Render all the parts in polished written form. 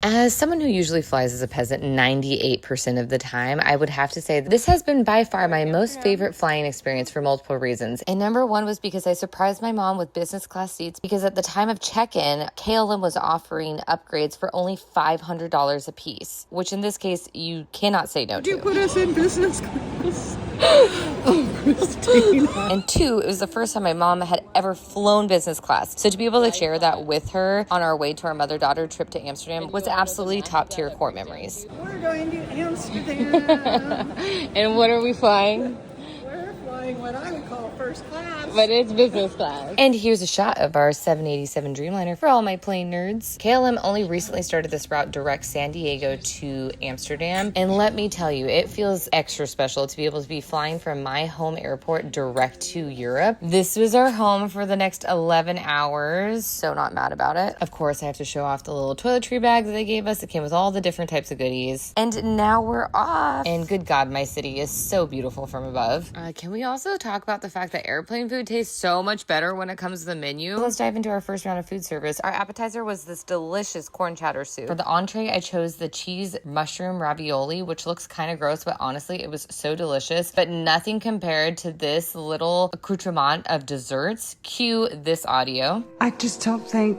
As someone who usually flies as a peasant 98% of the time, I would have to say this has been by far my most favorite flying experience for multiple reasons. And number one was because I surprised my mom with business class seats because at the time of check-in, KLM was offering upgrades for only $500 a piece, which in this case, you cannot say no to. You put us in business class. Oh, Christina. And two, it was the first time my mom had ever flown business class. So to be able to share that with her on our way to our mother-daughter trip to Amsterdam was absolutely top-tier core memories. We're going to Amsterdam. And what are we flying? We're flying what I would call first class. But it's business class. And here's a shot of our 787 Dreamliner for all my plane nerds. KLM only recently started this route direct San Diego to Amsterdam. And let me tell you, it feels extra special to be able to be flying from my home airport direct to Europe. This was our home for the next 11 hours, so not mad about it. Of course, I have to show off the little toiletry bag that they gave us. It came with all the different types of goodies. And now we're off. And good God, my city is so beautiful from above. Can we also talk about the fact that airplane food tastes so much better when it comes to the menu? Let's dive into our first round of food service. Our appetizer was this delicious corn chowder soup. For the entree, I chose the cheese mushroom ravioli, which looks kind of gross, but honestly, it was so delicious. But nothing compared to this little accoutrement of desserts. Cue this audio. I just don't think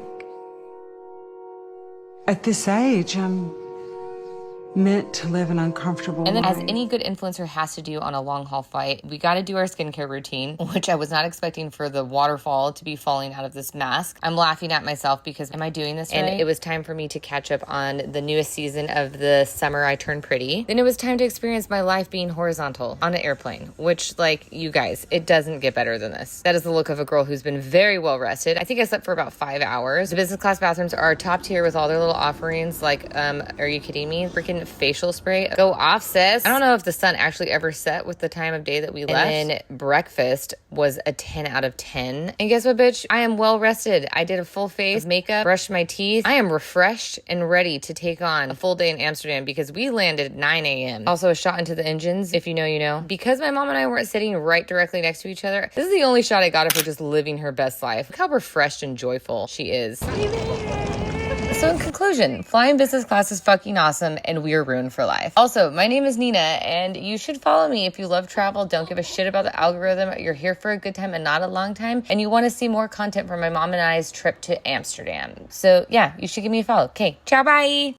at this age I'm meant to live an uncomfortable And then life. as any good influencer has to do on a long haul flight, we got to do our skincare routine, which I was not expecting for the waterfall to be falling out of this mask. I'm laughing at myself because am I doing this right? And it was time for me to catch up on the newest season of the Summer I Turned Pretty. Then it was time to experience my life being horizontal on an airplane, which, like, you guys, it doesn't get better than this. That is the look of a girl who's been very well rested. I think I slept for about 5 hours. The business class bathrooms are top tier with all their little offerings. Like, are you kidding me? Freaking facial spray. Go off, sis. I don't know if the sun actually ever set with the time of day that we left. And then breakfast was a 10 out of 10. And guess what, bitch? I am well rested. I did a full face makeup, brushed my teeth. I am refreshed and ready to take on a full day in Amsterdam because we landed at 9 a.m. Also a shot into the engines. If you know, you know. Because my mom and I weren't sitting right directly next to each other, this is the only shot I got of her just living her best life. Look how refreshed and joyful she is. So in conclusion, flying business class is fucking awesome and we're ruined for life. Also, my name is Nina and you should follow me if you love travel, don't give a shit about the algorithm, you're here for a good time and not a long time, and you want to see more content from my mom and I's trip to Amsterdam. So yeah, you should give me a follow. Okay, ciao, bye!